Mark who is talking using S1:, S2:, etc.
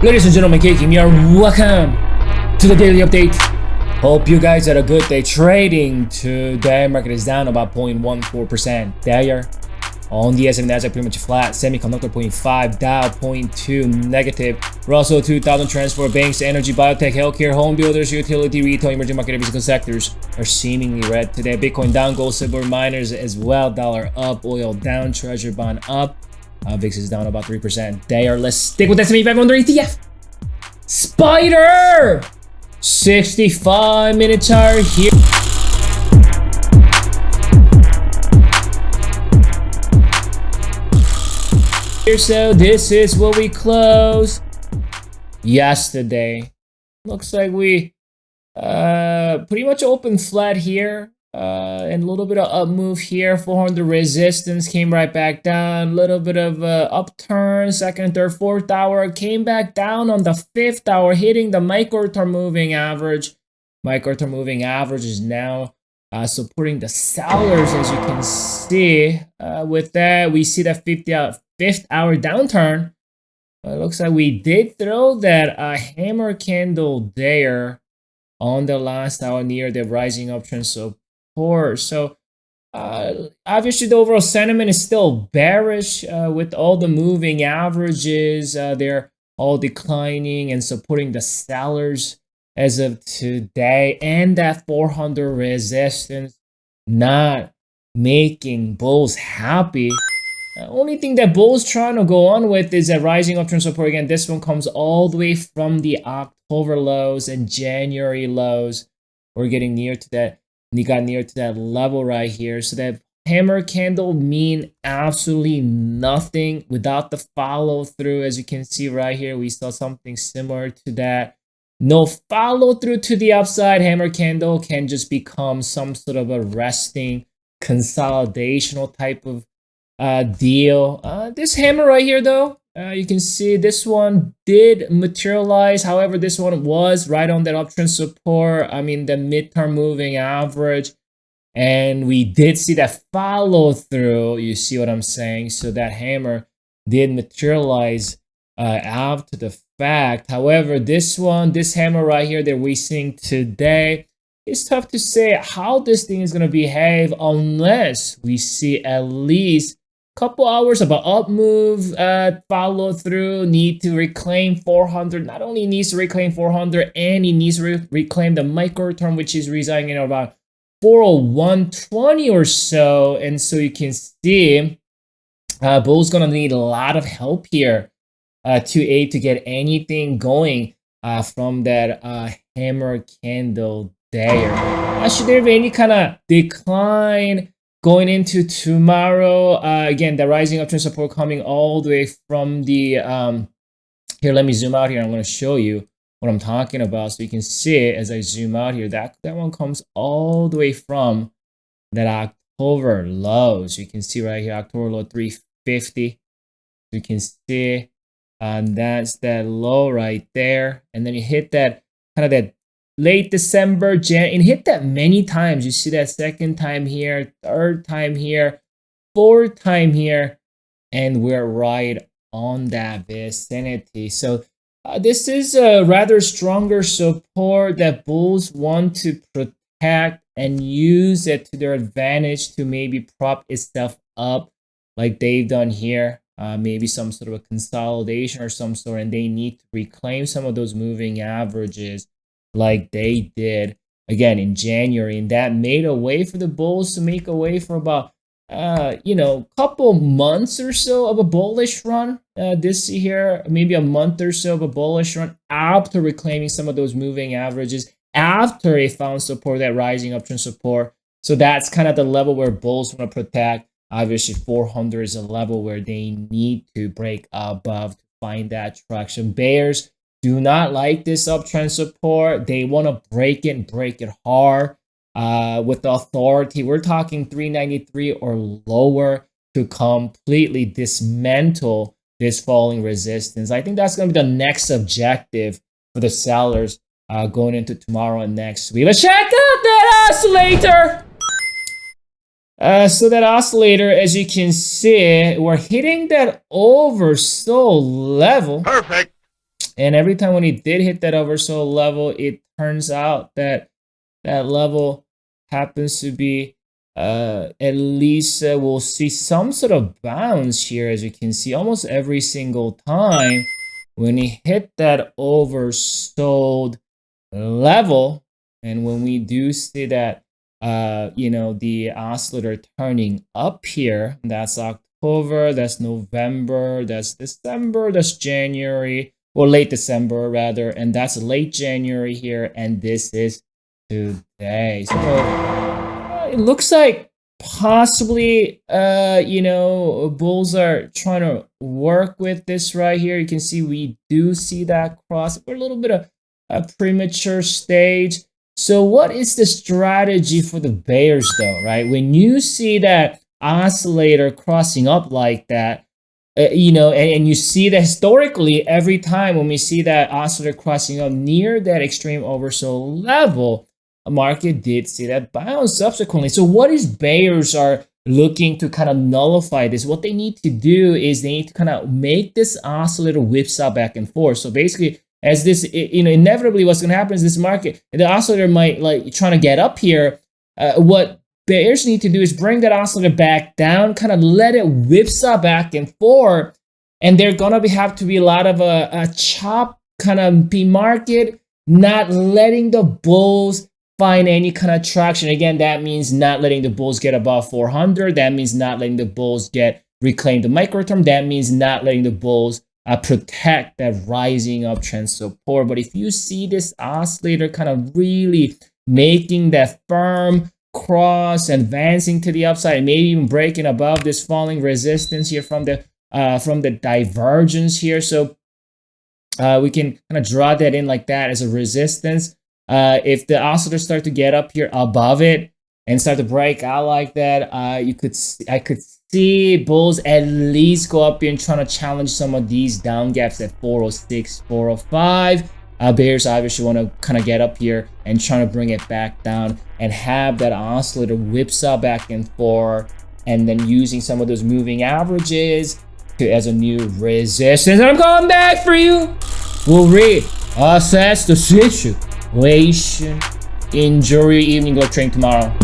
S1: Ladies and gentlemen, Keiki here. Welcome to the daily update. Hope you guys had a good day trading. Today, market is down about 0.14%. There, on the S&P Nasdaq pretty much flat. Semiconductor 0.5, Dow 0.2 negative. Russell 2000 transport, banks, energy, biotech, healthcare, home builders, utility, retail, emerging market, physical sectors are seemingly red today. Bitcoin down, gold, silver, miners as well. Dollar up, oil down, treasury bond up. VIX is down about 3%. There, let's stick with S&P 500 ETF. Spider! 65-minute chart here. So this is what we closed yesterday. Looks like we pretty much opened flat here. And a little bit of up move here. 400 resistance came right back down. A little bit of upturn. Second, third, fourth hour came back down on the fifth hour, hitting the micro-term moving average. Micro-term moving average is now supporting the sellers, as you can see. With that, we see that fifth hour downturn. It looks like we did throw that hammer candle there on the last hour near the rising uptrend support. So obviously the overall sentiment is still bearish with all the moving averages. They're all declining and supporting the sellers as of today, and that 400 resistance not making bulls happy. The only thing that bulls trying to go on with is that rising uptrend support. Again, this one comes all the way from the October lows and January lows. We're getting near to that. And you got near to that level right here. So that hammer candle mean absolutely nothing without the follow through. As you can see right here, we saw something similar to that. No follow through to the upside. Hammer candle can just become some sort of a resting consolidational type of deal. This hammer right here though, you can see this one did materialize. However, this one was right on that uptrend support. I mean, the midterm moving average. And we did see that follow through. You see what I'm saying? So that hammer did materialize after the fact. However, this hammer right here that we're seeing today, it's tough to say how this thing is going to behave unless we see at least couple hours of an up move, follow through, need to reclaim 400. Not only needs to reclaim 400, and he needs to reclaim the micro term, which is residing in about 401.20 or so. And so you can see bull's gonna need a lot of help here to get anything going from that hammer candle there. Should there be any kind of decline going into tomorrow? Again, the rising uptrend support coming all the way from the here, let me zoom out here. I'm going to show you what I'm talking about so you can see it as I zoom out here. That one comes all the way from that October lows. You can see right here, October low 350. You can see that's that low right there. And then you hit that kind of that late December, and hit that many times. You see that second time here, third time here, fourth time here, and we're right on that vicinity. So this is a rather stronger support that bulls want to protect and use it to their advantage to maybe prop itself up like they've done here. Maybe some sort of a consolidation or some sort, and they need to reclaim some of those moving averages like they did again in January, and that made a way for the bulls to make a way for about couple months or so of a bullish run this year, maybe a month or so of a bullish run after reclaiming some of those moving averages, after they found support, that rising uptrend support. So that's kind of the level where bulls want to protect. Obviously 400 is a level where they need to break above to find that traction. Bears do not like this uptrend support. They want to break it and break it hard with the authority. We're talking 393 or lower to completely dismantle this falling resistance. I think that's going to be the next objective for the sellers going into tomorrow and next week. Let's check out that oscillator. So that oscillator, as you can see, we're hitting that oversold level.
S2: Perfect.
S1: And every time when it did hit that oversold level, it turns out that that level happens to be at least we'll see some sort of bounce here, as you can see, almost every single time when it hit that oversold level. And when we do see that you know, the oscillator turning up here, that's October, that's November, that's December, that's January, or late December rather, and that's late January here, and this is today. So it looks like possibly you know, bulls are trying to work with this right here. You can see we do see that cross. We're a little bit of a premature stage. So what is the strategy for the bears though, right? When you see that oscillator crossing up like that, you know, and you see that historically, every time when we see that oscillator crossing up near that extreme oversold level, a market did see that bounce subsequently. So what is bears are looking to kind of nullify this? What they need to do is they need to kind of make this oscillator whipsaw back and forth. So basically, as this, you know, inevitably what's going to happen is this market, the oscillator might like trying to get up here. What bears need to do is bring that oscillator back down, kind of let it whipsaw back and forth, and they're going to have to be a lot of a chop kind of be market, not letting the bulls find any kind of traction. Again, that means not letting the bulls get above 400. That means not letting the bulls reclaim the microterm. That means not letting the bulls protect that rising uptrend support. But if you see this oscillator kind of really making that firm cross, advancing to the upside, and maybe even breaking above this falling resistance here from the divergence here, so we can kind of draw that in like that as a resistance. If the oscillator start to get up here above it and start to break out like that, I could see bulls at least go up here and trying to challenge some of these down gaps at 406, 405. Bears obviously want to kind of get up here and trying to bring it back down and have that oscillator whipsaw back and forth, and then using some of those moving averages as a new resistance. And I'm coming back for you. We'll reassess the situation. Enjoy your evening. Go train tomorrow.